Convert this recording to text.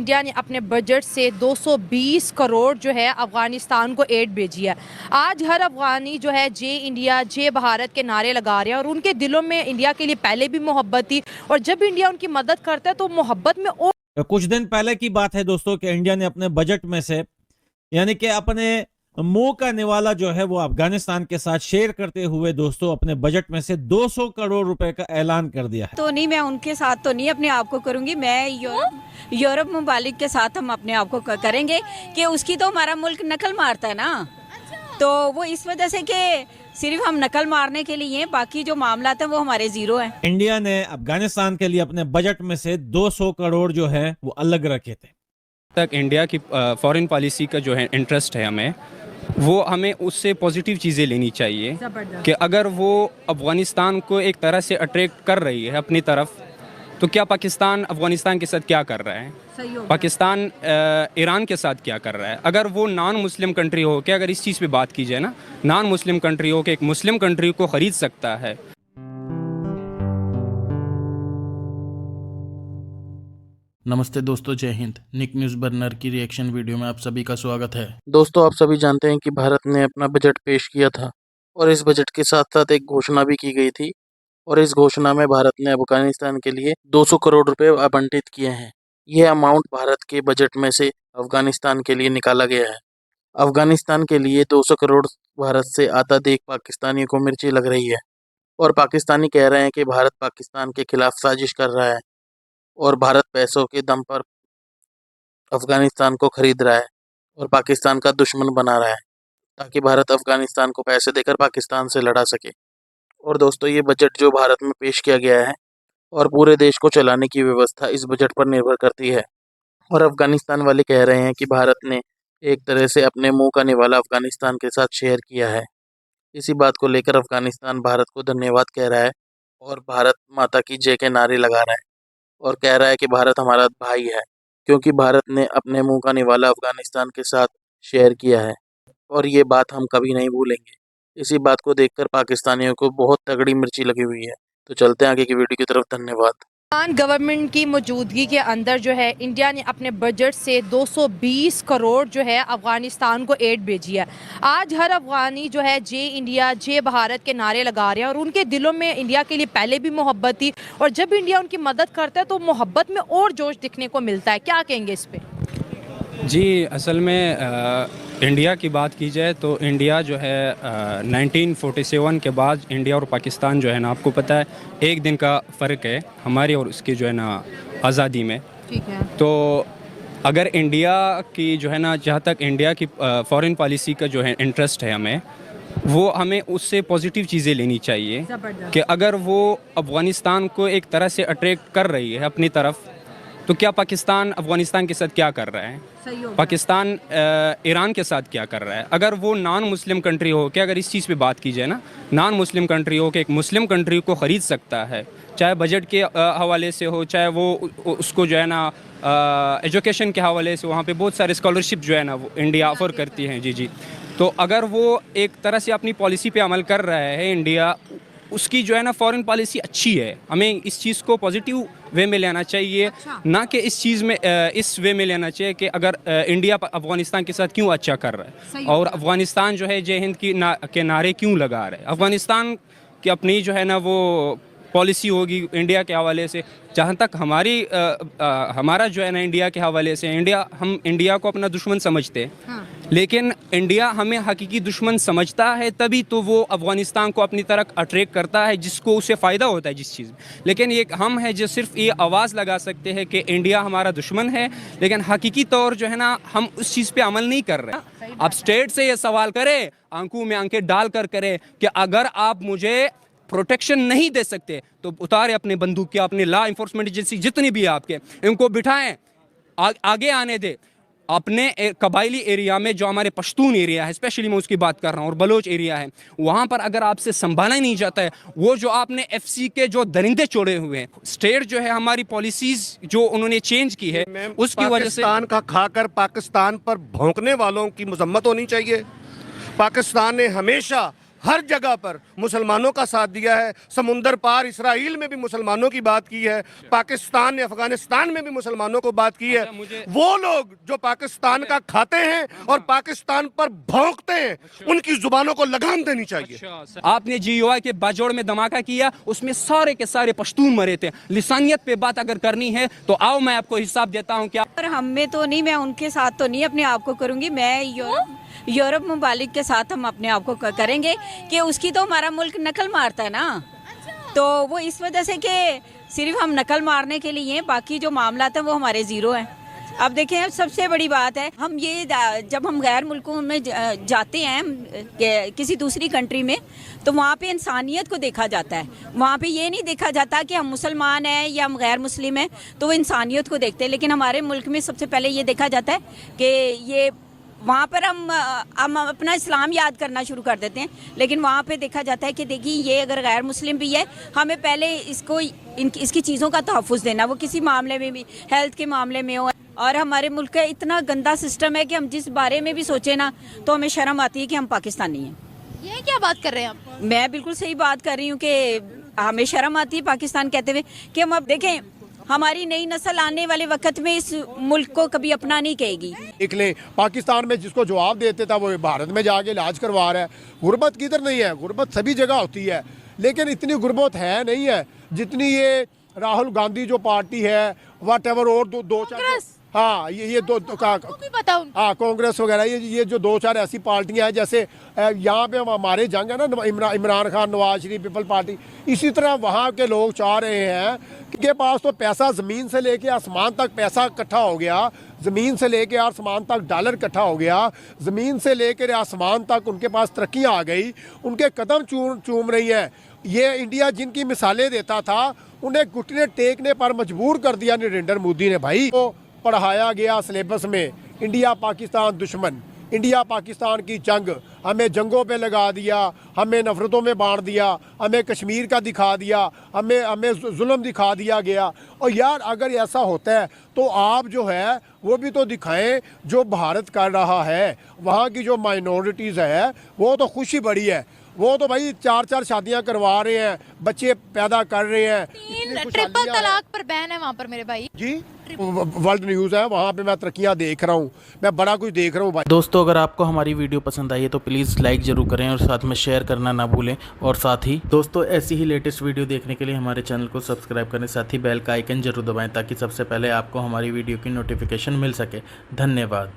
India ने अपने budget से 220 करोड़ जो है अफगानिस्तान को एड भेजी है। आज हर अफगानी जो है जय भारत के नारे लगा रहे हैं और उनके दिलों में इंडिया के लिए पहले भी मोहब्बत थी और जब इंडिया उनकी मदद करता है तो मोहब्बत में और कुछ दिन पहले की बात है दोस्तों कि इंडिया ने अपने बजट में से यानी कि अपने मुंह का निवाला जो है वो अफगानिस्तान के साथ शेयर करते हुए दोस्तों अपने बजट में से 200 करोड़ रुपए का ऐलान कर दिया है। तो नहीं, मैं उनके साथ तो नहीं अपने आप को करूंगी। मैं यूरोप ममालिक के साथ हम अपने आप को करेंगे कि उसकी तो हमारा मुल्क नकल मारता है ना, तो वो इस वजह से कि सिर्फ हम नकल मारने के लिए हैं, बाकी जो मामला है वो हमारे जीरो है। इंडिया ने अफगानिस्तान के लिए अपने बजट में से 200 करोड़ जो है वो अलग रखे थे। तक इंडिया की फॉरेन पॉलिसी का जो है इंटरेस्ट है हमें उससे पॉजिटिव चीज़ें लेनी चाहिए कि अगर वो अफ़गानिस्तान को एक तरह से अट्रैक्ट कर रही है अपनी तरफ, तो क्या पाकिस्तान अफ़गानिस्तान के साथ क्या कर रहा है, पाकिस्तान ईरान के साथ क्या कर रहा है। अगर वो नॉन मुस्लिम कंट्री हो के अगर इस चीज़ पे बात की जाए ना, नॉन मुस्लिम कंट्री हो के एक मुस्लिम कंट्री को ख़रीद सकता है। नमस्ते दोस्तों, जय हिंद। निक न्यूज़ बर्नर की रिएक्शन वीडियो में आप सभी का स्वागत है। दोस्तों, आप सभी जानते हैं कि भारत ने अपना बजट पेश किया था और इस बजट के साथ साथ एक घोषणा भी की गई थी और इस घोषणा में भारत ने अफगानिस्तान के लिए 200 करोड़ रुपए आवंटित किए हैं। यह अमाउंट भारत के बजट में से अफगानिस्तान के लिए निकाला गया है। अफगानिस्तान के लिए 200 करोड़ भारत से आता देख पाकिस्तानियों को मिर्ची लग रही है और पाकिस्तानी कह रहे हैं कि भारत पाकिस्तान के खिलाफ साजिश कर रहा है और भारत पैसों के दम पर अफगानिस्तान को खरीद रहा है और पाकिस्तान का दुश्मन बना रहा है ताकि भारत अफगानिस्तान को पैसे देकर पाकिस्तान से लड़ा सके। और दोस्तों, ये बजट जो भारत में पेश किया गया है और पूरे देश को चलाने की व्यवस्था इस बजट पर निर्भर करती है। और अफगानिस्तान वाले कह रहे हैं कि भारत ने एक तरह से अपने मुंह का निवाला अफगानिस्तान के साथ शेयर किया है। इसी बात को लेकर अफगानिस्तान भारत को धन्यवाद कह रहा है और भारत माता की जय के नारे लगा रहा है और कह रहा है कि भारत हमारा भाई है, क्योंकि भारत ने अपने मुंह का निवाला अफगानिस्तान के साथ शेयर किया है और ये बात हम कभी नहीं भूलेंगे। इसी बात को देखकर पाकिस्तानियों को बहुत तगड़ी मिर्ची लगी हुई है। तो चलते हैं आगे की वीडियो की तरफ। धन्यवाद। पाकिस्तान गवर्नमेंट की मौजूदगी के अंदर जो है इंडिया ने अपने बजट से 220 करोड़ जो है अफगानिस्तान को एड भेजी है। आज हर अफगानी जो है जय भारत के नारे लगा रहे हैं और उनके दिलों में इंडिया के लिए पहले भी मोहब्बत थी और जब इंडिया उनकी मदद करता है तो मोहब्बत में और जोश दिखने को मिलता है। क्या कहेंगे इस पे? जी, असल में इंडिया की बात की जाए तो इंडिया जो है 1947 के बाद इंडिया और पाकिस्तान जो है ना, आपको पता है एक दिन का फ़र्क है हमारी और उसकी जो है ना आज़ादी में। ठीक है। तो अगर इंडिया की जो है ना, जहाँ तक इंडिया की फॉरेन पॉलिसी का जो है इंटरेस्ट है हमें उससे पॉजिटिव चीज़ें लेनी चाहिए कि अगर वो अफ़गानिस्तान को एक तरह से अट्रैक्ट कर रही है अपनी तरफ, तो क्या पाकिस्तान अफ़गानिस्तान के साथ क्या कर रहा है, पाकिस्तान ईरान के साथ क्या कर रहा है। अगर वो नॉन मुस्लिम कंट्री हो के अगर इस चीज़ पे बात की जाए ना, नॉन मुस्लिम कंट्री हो के एक मुस्लिम कंट्री को ख़रीद सकता है, चाहे बजट के हवाले से हो, चाहे वो उसको जो है ना एजुकेशन के हवाले से, वहाँ पे बहुत सारे स्कॉलरशिप जो है ना वो इंडिया ऑफ़र करती हैं। जी। तो अगर वो एक तरह से अपनी पॉलिसी पे अमल कर रहा है इंडिया, उसकी जो है ना फॉरेन पॉलिसी अच्छी है, हमें इस चीज़ को पॉजिटिव वे में लेना चाहिए। ना कि इस चीज़ में इस वे में लेना चाहिए कि अगर इंडिया अफ़गानिस्तान के साथ क्यों अच्छा कर रहा है और अफ़गानिस्तान जो है जय हिंद के नारे क्यों लगा रहा है। अफ़गानिस्तान की अपनी जो है ना वो पॉलिसी होगी इंडिया के हवाले से। जहाँ तक हमारा जो है ना इंडिया के हवाले से, हम इंडिया को अपना दुश्मन समझते हैं, लेकिन इंडिया हमें हकीकी दुश्मन समझता है तभी तो वो अफ़गानिस्तान को अपनी तरफ अट्रैक्ट करता है, जिसको उससे फ़ायदा होता है जिस चीज़ में। लेकिन ये हम है जो सिर्फ ये आवाज़ लगा सकते हैं कि इंडिया हमारा दुश्मन है, लेकिन हकीकी तौर जो है ना हम उस चीज़ पे अमल नहीं कर रहे। आप स्टेट से ये सवाल करें, आंखों में आंखें डाल कर करें कि अगर आप मुझे प्रोटेक्शन नहीं दे सकते तो उतारे अपने बंदूक के, अपने लॉ इन्फोर्समेंट एजेंसी जितनी भी आपके, इनको बिठाएं, आगे आने दे। अपने कबायली एरिया में जो हमारे पश्तून एरिया है, स्पेशली मैं उसकी बात कर रहा हूँ, और बलोच एरिया है, वहाँ पर अगर आपसे संभाला ही नहीं जाता है, वो जो आपने FC के जो दरिंदे छोड़े हुए हैं, स्टेट जो है हमारी पॉलिसीज जो उन्होंने चेंज की है उसकी वजह से पाकिस्तान का खाकर पाकिस्तान पर भौंकने वालों की मजम्मत होनी चाहिए। पाकिस्तान ने हमेशा हर जगह पर मुसलमानों का साथ दिया है। समुंदर पार इसराइल में भी मुसलमानों की बात की है, पाकिस्तान ने अफगानिस्तान में भी मुसलमानों को बात की है। वो लोग जो पाकिस्तान का खाते हैं और पाकिस्तान पर भौंकते हैं, उनकी जुबानों को लगाम देनी चाहिए। आपने GUI के बाजोड़ में धमाका किया, उसमें सारे के सारे पश्तून मरे थे। लिसानियत पे बात अगर करनी है तो आओ, मैं आपको हिसाब देता हूँ। क्या पर हम में तो नहीं, मैं उनके साथ तो नहीं अपने आप को करूंगी। मैं यूरोप ममालिक के साथ हम अपने आप को करेंगे कि उसकी तो हमारा मुल्क नकल मारता है ना, तो वो इस वजह से कि सिर्फ हम नकल मारने के लिए हैं, बाकी जो मामला है वो हमारे ज़ीरो हैं। अब देखें, सबसे बड़ी बात है, हम ये जब हम गैर मुल्कों में जाते हैं किसी दूसरी कंट्री में, तो वहाँ पे इंसानियत को देखा जाता है। वहाँ पे ये नहीं देखा जाता कि हम मुसलमान हैं या हम गैर मुस्लिम हैं, तो वो इंसानियत को देखते हैं। लेकिन हमारे मुल्क में सबसे पहले ये देखा जाता है कि ये वहाँ पर हम अपना इस्लाम याद करना शुरू कर देते हैं, लेकिन वहाँ पे देखा जाता है कि देखिए ये अगर गैर मुस्लिम भी है, हमें पहले इसकी चीज़ों का तहफ़्फ़ुज़ देना, वो किसी मामले में भी, हेल्थ के मामले में हो। और हमारे मुल्क का इतना गंदा सिस्टम है कि हम जिस बारे में भी सोचें ना, तो हमें शर्म आती है कि हम पाकिस्तानी हैं। ये क्या बात कर रहे हैं आप? मैं बिल्कुल सही बात कर रही हूँ कि हमें शर्म आती है पाकिस्तान कहते हुए कि हम अब देखें, हमारी नई नस्ल आने वाले वक्त में इस मुल्क को कभी अपना नहीं कहेगी। देख लें, पाकिस्तान में जिसको जवाब देते था वो भारत में जाके इलाज करवा रहा है। गुर्बत किधर नहीं है, गुर्बत सभी जगह होती है, लेकिन इतनी गुर्बत है नहीं है जितनी ये राहुल गांधी जो पार्टी है, वट एवर, और दो चार, हाँ ये दो हाँ कांग्रेस वगैरह, ये जो दो चार ऐसी पार्टियां हैं, जैसे यहाँ पे हमारे जंग है ना, इमरान खान, नवाज शरीफ, पीपल पार्टी, इसी तरह वहाँ के लोग चाह रहे हैं कि के पास तो पैसा ज़मीन से लेके आसमान तक पैसा इकट्ठा हो गया, ज़मीन से लेके आसमान तक डॉलर इकट्ठा हो गया, ज़मीन से लेकर आसमान तक उनके पास तरक्कियाँ आ गई, उनके कदम चूम रही हैं। ये इंडिया जिनकी मिसालें देता था, उन्हें घुटने टेकने पर मजबूर कर दिया नरेंद्र मोदी ने। भाई तो पढ़ाया गया सिलेबस में इंडिया पाकिस्तान दुश्मन, इंडिया पाकिस्तान की जंग, हमें जंगों पे लगा दिया, हमें नफ़रतों में बांट दिया, हमें कश्मीर का दिखा दिया, हमें जुल्म दिखा दिया गया। और यार अगर ऐसा होता है तो आप जो है वो भी तो दिखाएं जो भारत कर रहा है। वहाँ की जो माइनॉरिटीज़ है वो तो खुशी बड़ी है, वो तो भाई 4-4 शादियां करवा रहे हैं, बच्चे पैदा कर रहे हैं। 3 ट्रिपल तलाक पर बैन है वहाँ पर मेरे भाई जी, वर्ल्ड न्यूज़ है, वहाँ पे मैं तरक्कियां देख रहा हूँ, मैं बड़ा कुछ देख रहा हूँ भाई। दोस्तों, अगर आपको हमारी वीडियो पसंद आई है तो प्लीज़ लाइक ज़रूर करें और साथ में शेयर करना ना भूलें। और साथ ही दोस्तों, ऐसी ही लेटेस्ट वीडियो देखने के लिए हमारे चैनल को सब्सक्राइब करें, साथ ही बेल का आइकन जरूर दबाएं ताकि सबसे पहले आपको हमारी वीडियो की नोटिफिकेशन मिल सके। धन्यवाद।